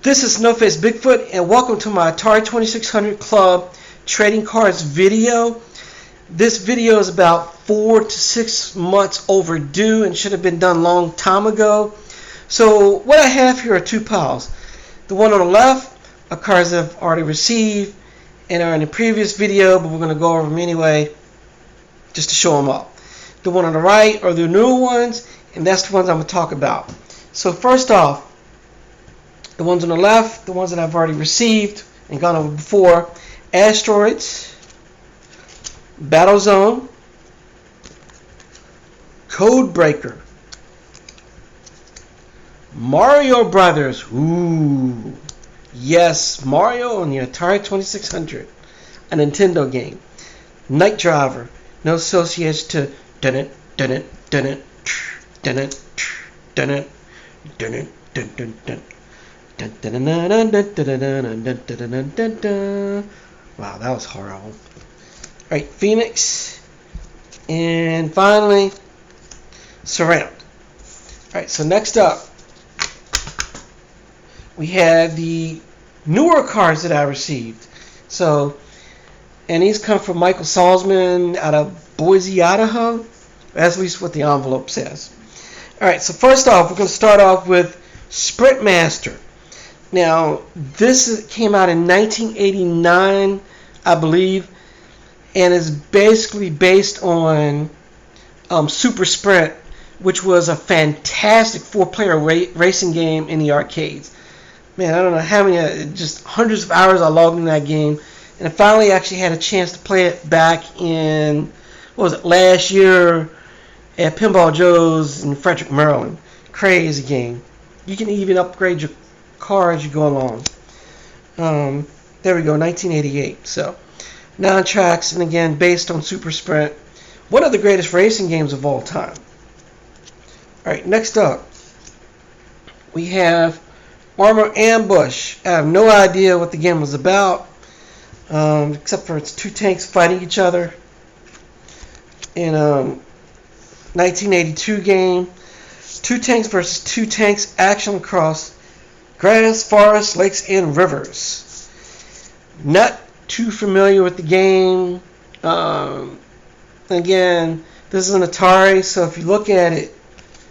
This is No Face Bigfoot, and welcome to my Atari 2600 Club trading cards video. This video is about 4 to 6 months overdue and should have been done a long time ago. So what I have here are two piles. The one on the left are cards that I've already received and are in the previous video, but we're going to go over them anyway just to show them all. The one on the right are the new ones, and that's the ones I'm going to talk about. So first off, the ones on the left, the ones that I've already received and gone over before: Asteroids, Battle Zone, Code Breaker, Mario Brothers. Ooh, yes, Mario on the Atari 2600, a Nintendo game. Night Driver, no association to dun it, dun it, dun it, dun it, dun it, dun it, dun dun dun. Wow, that was horrible. Alright, Phoenix. And finally, Surround. Alright, so next up, we have the newer cards that I received. So, and these come from Michael Salzman out of Boise, Idaho. That's at least what the envelope says. Alright, so first off, we're going to start off with Sprint Master. Now, this came out in 1989, I believe, and is basically based on Super Sprint, which was a fantastic 4-player racing game in the arcades. Man, I don't know how many, just hundreds of hours I logged in that game, and I finally actually had a chance to play it back in, what was it, last year at Pinball Joe's in Frederick, Maryland. Crazy game. You can even upgrade your car as you go along. There we go, 1988. So, 9 tracks, and again, based on Super Sprint. One of the greatest racing games of all time. Alright, next up, we have Armor Ambush. I have no idea what the game was about, except for it's two tanks fighting each other in a 1982 game. Two tanks versus two tanks, action across grass, forests, lakes, and rivers. Not too familiar with the game. Again, this is an Atari, so if you look at it,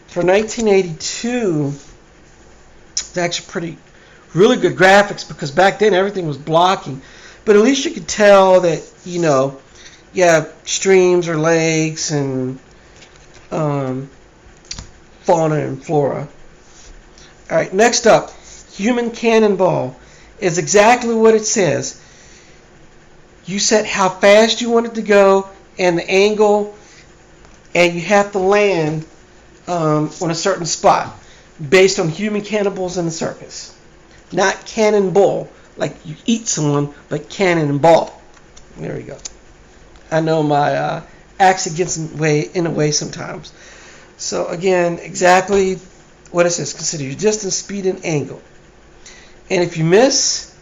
for 1982, it's actually really good graphics, because back then everything was blocking. But at least you could tell that, you have streams or lakes and fauna and flora. Alright, next up, Human Cannonball is exactly what it says. You set how fast you want it to go and the angle, and you have to land on a certain spot based on human cannibals in the circus. Not cannonball, like you eat someone, but cannonball. There we go. I know my accent gets in the way sometimes. So again, exactly what it says. Consider your distance, speed, and angle. And if you miss,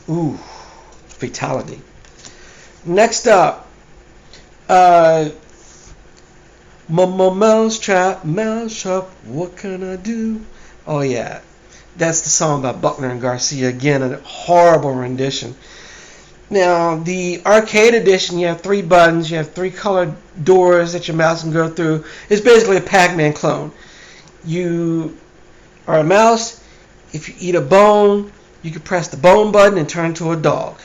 ooh, fatality. Next up, Mousetrap, what can I do? Oh yeah, that's the song by Buckner and Garcia. Again, a horrible rendition. Now, the arcade edition, you have 3 buttons, you have 3 colored doors that your mouse can go through. It's basically a Pac-Man clone. You are a mouse. If you eat a bone, you can press the bone button and turn into a dog.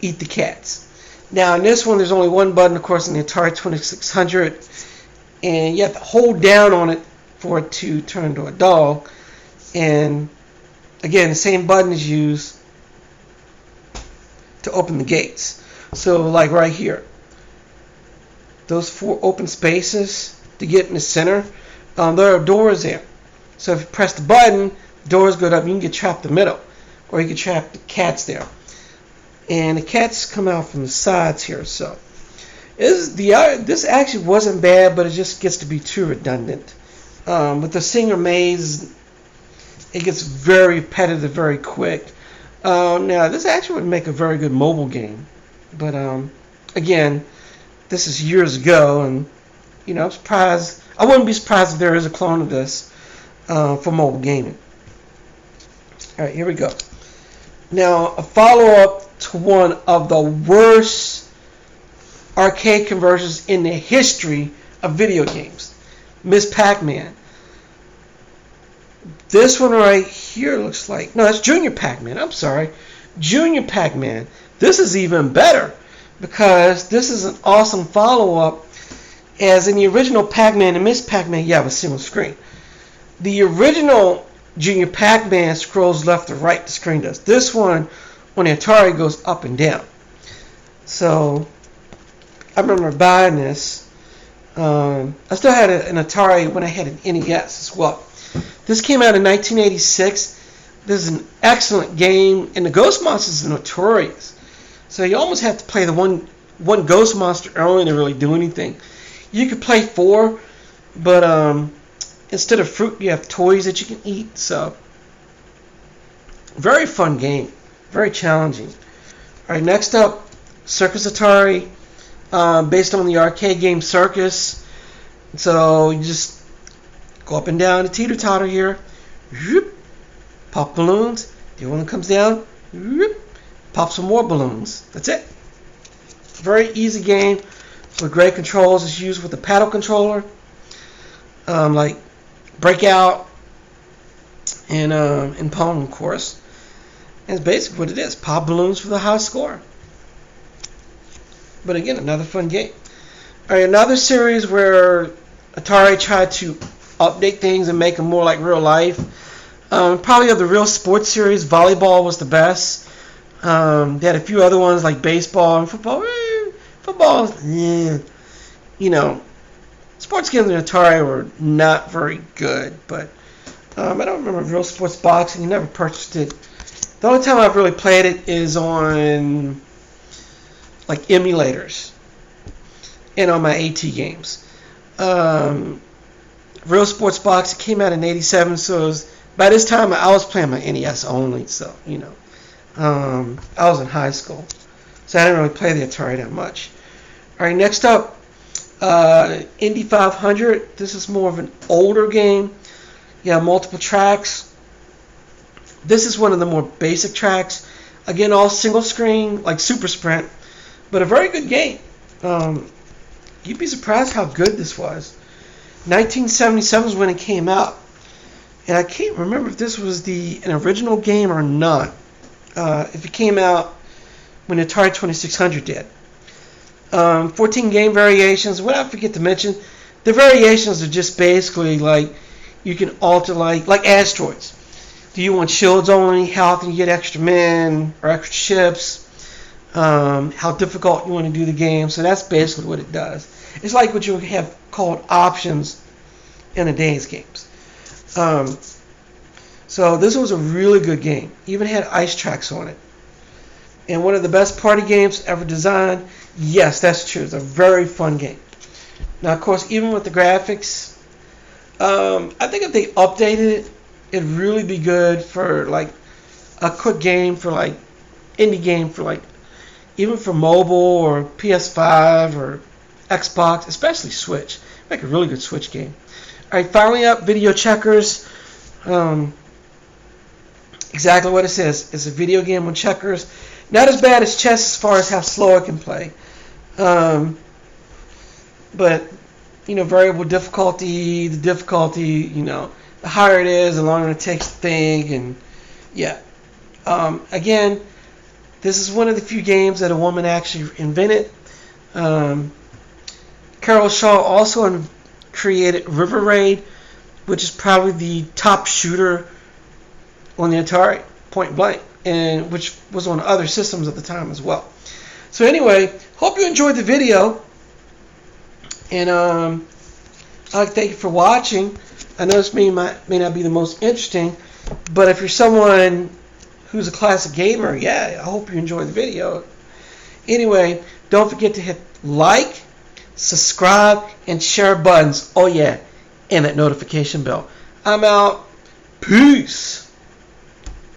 Eat the cats. Now, in this one, there's only one button, of course, in the Atari 2600, and you have to hold down on it for it to turn into a dog. And again, the same button is used to open the gates. So, like right here, those 4 open spaces to get in the center, there are doors there. So if you press the button, doors go up. You can get trapped in the middle, or you can trap the cats there. And the cats come out from the sides here. So this actually wasn't bad, but it just gets to be too redundant. With the Singer Maze, it gets very repetitive very quick. Now, this actually would make a very good mobile game. But again, this is years ago, and I'm surprised. I wouldn't be surprised if there is a clone of this for mobile gaming. All right, here we go. Now, a follow-up to one of the worst arcade conversions in the history of video games, Miss Pac-Man. This one right here looks like... No, that's Junior Pac-Man. I'm sorry. Junior Pac-Man. This is even better because this is an awesome follow-up. As in the original Pac-Man and Miss Pac-Man, you have a single screen. The original Junior Pac-Man scrolls left to right, the screen does. This one on the Atari goes up and down. So, I remember buying this. I still had an Atari when I had an NES as well. This came out in 1986. This is an excellent game, and the Ghost Monsters are notorious. So you almost have to play the one Ghost Monster only to really do anything. You could play 4, but instead of fruit, you have toys that you can eat. So, very fun game. Very challenging. Alright, next up, Circus Atari, based on the arcade game Circus. So, you just go up and down the teeter-totter here. Pop balloons. The other one comes down. Pop some more balloons. That's it. Very easy game with great controls. It's used with the paddle controller. Like Breakout and Pong, of course. And it's basically what it is. Pop balloons for the high score. But again, another fun game. Alright, another series where Atari tried to update things and make them more like real life. Probably of the real sports series, volleyball was the best. They had a few other ones like baseball and football. Football, yeah. You know, sports games in Atari were not very good, but I don't remember real sports boxing. You never purchased it. The only time I've really played it is on like emulators and on my AT games. Real sports boxing came out in '87, so it was, by this time I was playing my NES only. So you know, I was in high school, so I didn't really play the Atari that much. All right, next up, Indy 500. This is more of an older game. You have multiple tracks. This is one of the more basic tracks. Again, all single screen, like Super Sprint, but a very good game. You'd be surprised how good this was. 1977 is when it came out, and I can't remember if this was an original game or not. If it came out when Atari 2600 did. 14 game variations. What I forget to mention, the variations are just basically like you can alter like asteroids. Do you want shields only? How often you get extra men or extra ships? How difficult you want to do the game. So that's basically what it does. It's like what you have called options in today's games. So this was a really good game. Even had ice tracks on it. And one of the best party games ever designed. Yes, that's true. It's a very fun game. Now, of course, even with the graphics, I think if they updated it, it'd really be good for like a quick game for like indie game for like even for mobile or PS5 or Xbox, especially Switch. Make a really good Switch game. All right, finally up, Video Checkers. Exactly what it says. It's a video game with checkers. Not as bad as chess as far as how slow it can play. But, you know, variable difficulty, the difficulty, you know, the higher it is, the longer it takes to think, and yeah. Again, this is one of the few games that a woman actually invented. Carol Shaw also created River Raid, which is probably the top shooter on the Atari, point blank, and which was on other systems at the time as well. So anyway, hope you enjoyed the video, and I'd like to thank you for watching. I know this may not be the most interesting, but if you're someone who's a classic gamer, yeah, I hope you enjoyed the video. Anyway, don't forget to hit like, subscribe, and share buttons. Oh yeah, and that notification bell. I'm out. Peace.